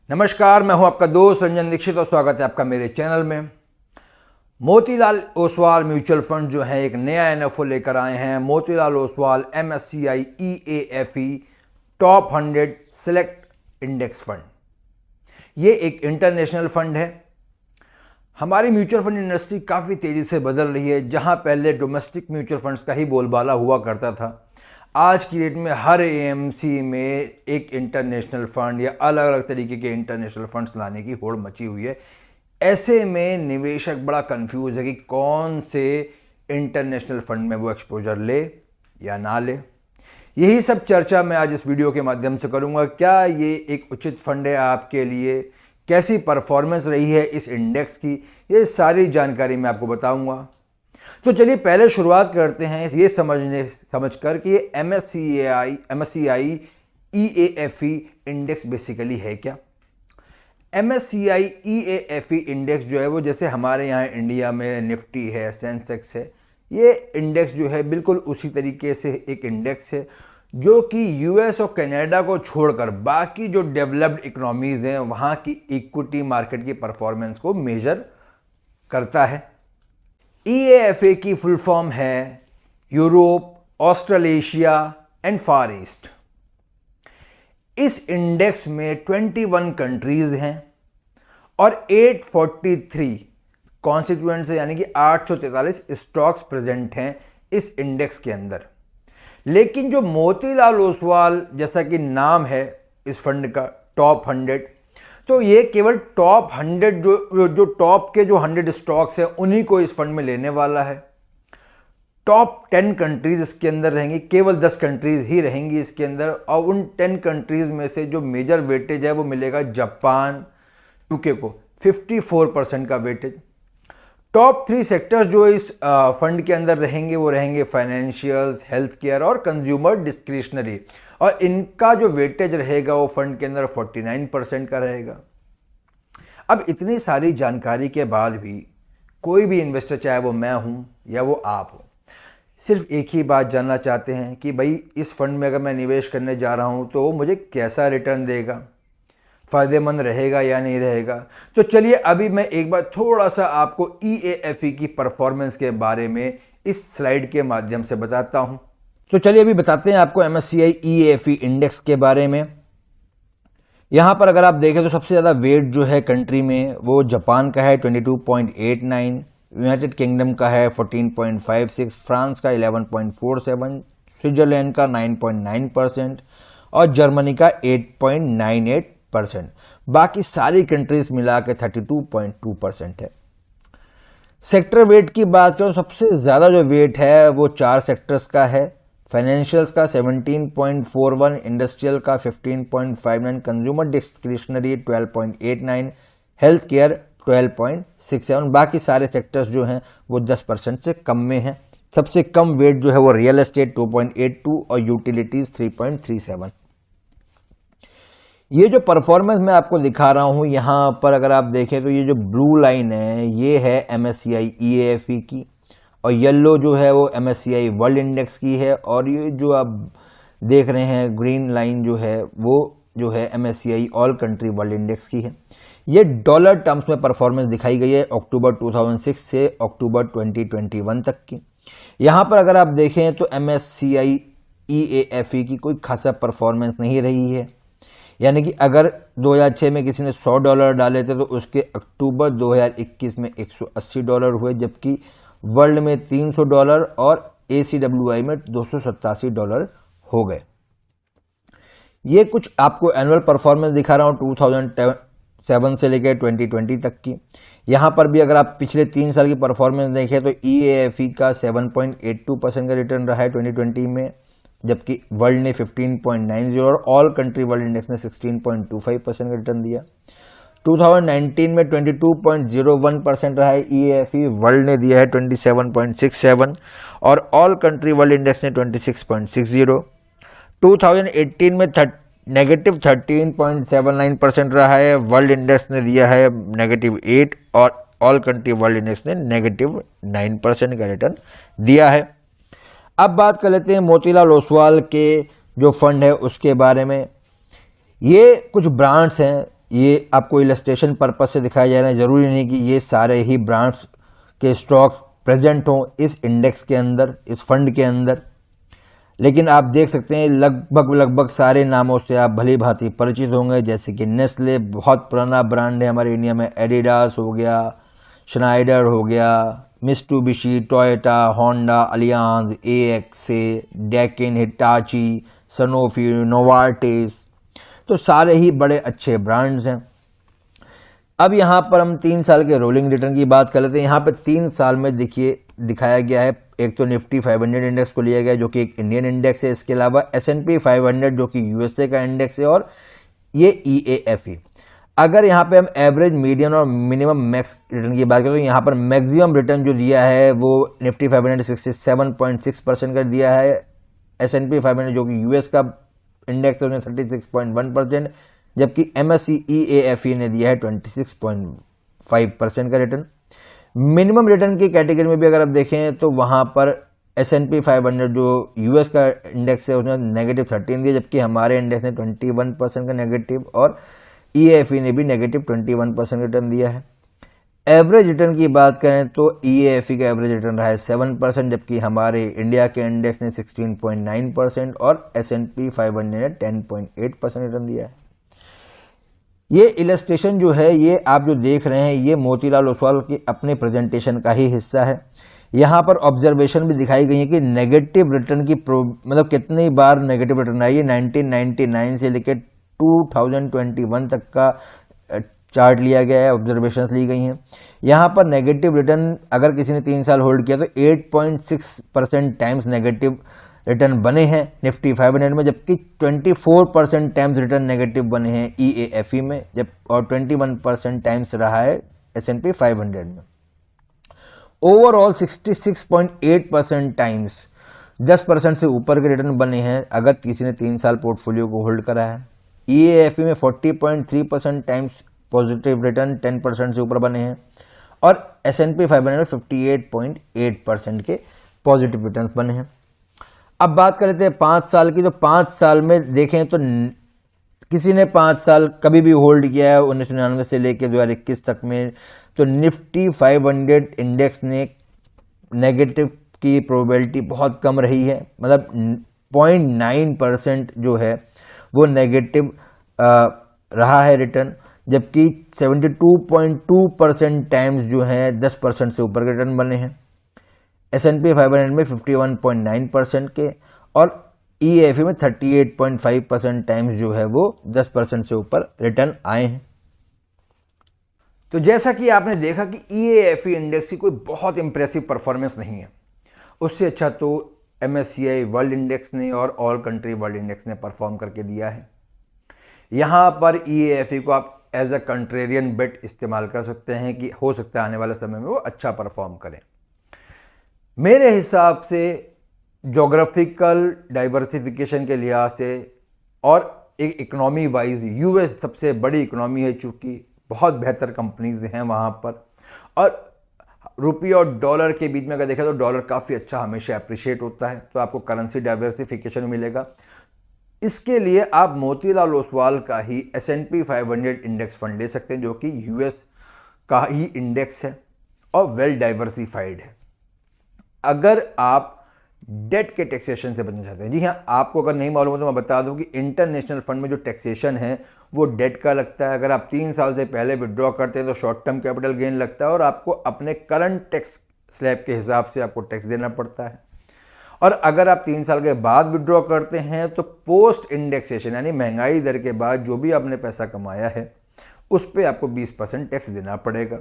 नमस्कार, मैं हूं आपका दोस्त रंजन दीक्षित और स्वागत है आपका मेरे चैनल में। मोतीलाल ओसवाल म्यूचुअल फंड जो है एक नया एनएफओ लेकर आए हैं। Motilal Oswal MSCI EAFE top 100 select index fund. ये एक इंटरनेशनल फंड है। हमारी म्यूचुअल फंड इंडस्ट्री काफ़ी तेज़ी से बदल रही है। जहां पहले डोमेस्टिक म्यूचुअल फंड्स का ही बोलबाला हुआ करता था, आज की डेट में हर AMC में एक इंटरनेशनल फंड या अलग अलग तरीके के इंटरनेशनल फंड्स लाने की होड़ मची हुई है। ऐसे में निवेशक बड़ा कंफ्यूज है कि कौन से इंटरनेशनल फंड में वो एक्सपोजर ले या ना ले। यही सब चर्चा मैं आज इस वीडियो के माध्यम से करूंगा। क्या ये एक उचित फंड है आपके लिए, कैसी परफॉर्मेंस रही है इस इंडेक्स की, ये सारी जानकारी मैं आपको बताऊंगा। तो चलिए पहले शुरुआत करते हैं ये समझकर कि ये MSCI EAFE इंडेक्स बेसिकली है क्या। MSCI EAFE इंडेक्स जो है वो जैसे हमारे यहाँ इंडिया में निफ्टी है, सेंसेक्स है, ये इंडेक्स जो है बिल्कुल उसी तरीके से एक इंडेक्स है जो कि US और कनाडा को छोड़कर बाकी जो डेवलप्ड इकोनॉमीज़ हैं वहाँ की इक्विटी मार्केट की परफॉर्मेंस को मेजर करता है। EAFE की फुल फॉर्म है Europe, Australasia and far east. इस इंडेक्स में 21 कंट्रीज हैं और 843 कॉन्स्टिट्यूएंट्स यानी कि 843 स्टॉक्स प्रेजेंट हैं इस इंडेक्स के अंदर। लेकिन जो मोतीलाल ओसवाल जैसा कि नाम है इस फंड का टॉप 100, तो ये केवल टॉप 100 जो टॉप के जो 100 स्टॉक्स हैं उन्हीं को इस फंड में लेने वाला है। टॉप 10 कंट्रीज इसके अंदर रहेंगी, केवल 10 कंट्रीज ही रहेंगी इसके अंदर, और उन 10 कंट्रीज में से जो मेजर वेटेज है वो मिलेगा जापान, UK को 54% का वेटेज। टॉप 3 सेक्टर्स जो इस फंड के अंदर रहेंगे वो रहेंगे फाइनेंशियल्स, हेल्थ केयर और कंज्यूमर डिस्क्रिशनरी, और इनका जो वेटेज रहेगा वो फंड के अंदर 49% का रहेगा। अब इतनी सारी जानकारी के बाद भी कोई भी इन्वेस्टर, चाहे वो मैं हूँ या वो आप हो, सिर्फ एक ही बात जानना चाहते हैं कि भाई इस फंड में अगर मैं निवेश करने जा रहा हूँ तो वो मुझे कैसा रिटर्न देगा, फ़ायदेमंद रहेगा या नहीं रहेगा। तो चलिए अभी मैं एक बार थोड़ा सा आपको EAFE की परफॉर्मेंस के बारे में इस स्लाइड के माध्यम से बताता हूं। तो चलिए अभी बताते हैं आपको MSCI EAFE इंडेक्स के बारे में। यहां पर अगर आप देखें तो सबसे ज़्यादा वेट जो है कंट्री में वो जापान का है 22.89, यूनाइटेड किंगडम का है 14.56, फ्रांस का 11.47, स्विट्जरलैंड का 9.9% और जर्मनी का 8.98%। बाकी सारी कंट्रीज मिला के 32.2% है। सेक्टर वेट की बात करें तो सबसे ज़्यादा जो वेट है वो 4 सेक्टर्स का है। फाइनेंशियल्स का 17.41, इंडस्ट्रियल का 15.59, कंज्यूमर डिस्क्रिशनरी 12.89, हेल्थ केयर 12.67। बाकी सारे सेक्टर्स जो हैं वो 10% से कम में हैं। सबसे कम वेट जो है वो रियल एस्टेट 2.82 और यूटिलिटीज 3.37। ये जो परफॉर्मेंस मैं आपको दिखा रहा हूँ यहाँ पर अगर आप देखें तो ये जो ब्लू लाइन है ये है MSCI EAFE की, और येलो जो है वो MSCI वर्ल्ड इंडेक्स की है, और ये जो आप देख रहे हैं ग्रीन लाइन जो है वो जो है MSCI all country world index की है। ये डॉलर टर्म्स में परफॉर्मेंस दिखाई गई है अक्टूबर 2006 से अक्टूबर 2021 तक की। यहाँ पर अगर आप देखें तो MSCI EAFE की कोई खासा परफॉर्मेंस नहीं रही है। यानी कि अगर 2006 में किसी ने $100 डाले थे तो उसके अक्टूबर 2021 में $180 हुए, जबकि वर्ल्ड में $300 और ACWI में $287 हो गए। ये कुछ आपको एनुअल परफॉर्मेंस दिखा रहा हूँ 2007 से लेकर 2020 तक की। यहाँ पर भी अगर आप पिछले 3 साल की परफॉर्मेंस देखें तो EAFE का 7.82% का रिटर्न रहा है 2020 में, जबकि वर्ल्ड ने 15.90 और ऑल कंट्री वर्ल्ड इंडेक्स ने 16.25% का रिटर्न दिया। 2019 में 22.01% रहा है EAFE, वर्ल्ड ने दिया है 27.67 और ऑल कंट्री वर्ल्ड इंडेक्स ने 26.60। 2018 में नेगेटिव 13.79% रहा है, वर्ल्ड इंडेक्स ने दिया है -8 और ऑल कंट्री वर्ल्ड इंडेक्स ने -9% का रिटर्न दिया है। अब बात कर लेते हैं मोतीलाल ओसवाल के जो फंड है उसके बारे में। ये कुछ ब्रांड्स हैं ये आपको इलस्ट्रेशन पर्पस से दिखाया जा रहा है, ज़रूरी नहीं कि ये सारे ही ब्रांड्स के स्टॉक्स प्रेजेंट हों इस इंडेक्स के अंदर, इस फंड के अंदर, लेकिन आप देख सकते हैं लगभग सारे नामों से आप भली भांति परिचित होंगे, जैसे कि नेस्ले बहुत पुराना ब्रांड है हमारे इंडिया में, एडिडास हो गया, श्नाइडर हो गया, Mitsubishi, Toyota, Honda, Allianz, AXA, Daikin, Hitachi, Sanofi, Novartis, तो सारे ही बड़े अच्छे ब्रांड्स हैं। अब यहाँ पर हम 3 साल के रोलिंग रिटर्न की बात कर लेते हैं। यहाँ पर 3 साल में देखिए दिखाया गया है, एक तो निफ्टी 500 इंडेक्स को लिया गया जो कि एक इंडियन इंडेक्स है, इसके अलावा S&P 500 जो कि यूएसए का इंडेक्स है, और ये EAFE। अगर यहाँ पे हम एवरेज, मीडियन और मिनिमम मैक्स रिटर्न की बात करें तो यहाँ पर मैक्सिमम रिटर्न जो दिया है वो निफ्टी 500 67.6% का दिया है, S&P 500 जो कि यूएस का इंडेक्स है उसने 36.1%, जबकि MSCI EAFE ने दिया है 26.5% का रिटर्न। मिनिमम रिटर्न की कैटेगरी में भी अगर आप देखें तो वहाँ पर S&P 500 जो यूएस का इंडेक्स है उसने -13 दिया, जबकि हमारे इंडेक्स ने 21% का नेगेटिव, और EAFE ने भी -21% रिटर्न दिया है। एवरेज रिटर्न की बात करें तो EAFE का एवरेज रिटर्न रहा है 7%, जबकि हमारे इंडिया के इंडेक्स ने 16.9% और S&P 500 ने 10.8% रिटर्न दिया है। ये इलस्ट्रेशन जो है, ये आप जो देख रहे हैं, ये मोतीलाल ओसवाल के अपने प्रेजेंटेशन का ही हिस्सा है। यहाँ पर ऑब्जर्वेशन भी दिखाई गई है कि नेगेटिव रिटर्न की मतलब कितनी बार नेगेटिव रिटर्न आई है। 1999 से लेकर 2021 तक का चार्ट लिया गया है, ऑब्जर्वेशंस ली गई हैं। यहाँ पर नेगेटिव रिटर्न अगर किसी ने 3 साल होल्ड किया तो 8.6% टाइम्स नेगेटिव रिटर्न बने हैं निफ्टी 500 में, जबकि 24% टाइम्स रिटर्न नेगेटिव बने हैं EAFE में, जब और 21% टाइम्स रहा है S&P 500 में। ओवरऑल 66.8% टाइम्स 10% से ऊपर के रिटर्न बने हैं अगर किसी ने 3 साल पोर्टफोलियो को होल्ड करा है। EAFE में 40.3% टाइम्स पॉजिटिव रिटर्न 10% से ऊपर बने हैं, और S&P 500 में 58.8% के पॉजिटिव रिटर्न बने हैं। अब बात कर लेते हैं 5 साल की, तो 5 साल में देखें तो किसी ने 5 साल कभी भी होल्ड किया है 1999 से लेकर 2021 तक में, तो निफ्टी 500 इंडेक्स ने नेगेटिव की प्रोबेबिलिटी बहुत कम रही है, मतलब 0.9% जो है वो नेगेटिव रहा है रिटर्न, जबकि 72.2% टाइम्स जो है 10% से ऊपर के रिटर्न बने हैं। S&P 500 में 51.9% के, और EAFE में 38.5% टाइम्स जो है वो 10% से ऊपर रिटर्न आए हैं। तो जैसा कि आपने देखा कि EAFE इंडेक्स की कोई बहुत इंप्रेसिव परफॉर्मेंस नहीं है, उससे अच्छा तो MSCI वर्ल्ड इंडेक्स ने और ऑल कंट्री वर्ल्ड इंडेक्स ने परफॉर्म करके दिया है। यहाँ पर EAFE को आप एज अ कंट्रेरियन बेट इस्तेमाल कर सकते हैं कि हो सकता है आने वाले समय में वो अच्छा परफॉर्म करें। मेरे हिसाब से जोग्राफिकल डाइवर्सिफिकेशन के लिहाज से और एक इकोनॉमी वाइज यूएस सबसे बड़ी इकोनॉमी है, चूँकि बहुत बेहतर कंपनीज हैं वहाँ पर, और रुपये और डॉलर के बीच में अगर देखा तो डॉलर काफ़ी अच्छा हमेशा अप्रिशिएट होता है, तो आपको करेंसी डाइवर्सिफिकेशन मिलेगा। इसके लिए आप मोतीलाल ओसवाल का ही S&P 500 इंडेक्स फंड ले सकते हैं जो कि यूएस का ही इंडेक्स है और वेल डाइवर्सिफाइड है। अगर आप डेट के टैक्सेशन से बचना चाहते हैं, जी हाँ, आपको अगर नहीं मालूम हो तो मैं बता दूं कि इंटरनेशनल फंड में जो टैक्सेशन है वो डेट का लगता है। अगर आप 3 साल से पहले विड्रॉ करते हैं तो शॉर्ट टर्म कैपिटल गेन लगता है और आपको अपने करंट टैक्स स्लैब के हिसाब से आपको टैक्स देना पड़ता है। और अगर आप 3 साल के बाद विड्रॉ करते हैं तो पोस्ट इंडेक्सेशन यानी महंगाई दर के बाद जो भी आपने पैसा कमाया है उस पर आपको 20% टैक्स देना पड़ेगा।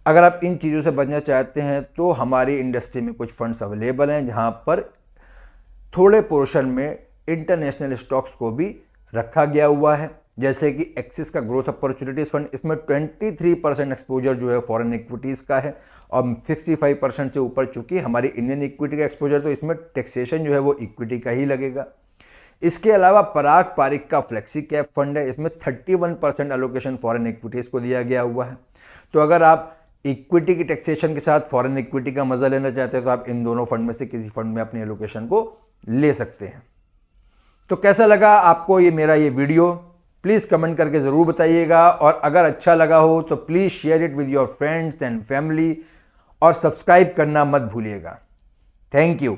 अगर आप इन चीज़ों से बचना चाहते हैं तो हमारी इंडस्ट्री में कुछ फंड्स अवेलेबल हैं जहां पर थोड़े पोर्शन में इंटरनेशनल स्टॉक्स को भी रखा गया हुआ है, जैसे कि एक्सिस का ग्रोथ अपॉर्चुनिटीज फंड। इसमें 23% एक्सपोजर जो है फॉरेन इक्विटीज़ का है और 65% से ऊपर चूंकि हमारी इंडियन इक्विटी का एक्सपोजर, तो इसमें टैक्सेशन जो है वो इक्विटी का ही लगेगा। इसके अलावा पराग पारिक का फ्लेक्सी कैप फंड है, इसमें 31% एलोकेशन फॉरेन इक्विटीज़ को दिया गया हुआ है। तो अगर आप इक्विटी की टैक्सेशन के साथ फॉरेन इक्विटी का मजा लेना चाहते हैं तो आप इन दोनों फंड में से किसी फंड में अपनी एलोकेशन को ले सकते हैं। तो कैसा लगा आपको ये मेरा ये वीडियो? प्लीज़ कमेंट करके ज़रूर बताइएगा, और अगर अच्छा लगा हो तो please share it with your friends and family, और सब्सक्राइब करना मत भूलिएगा। Thank you.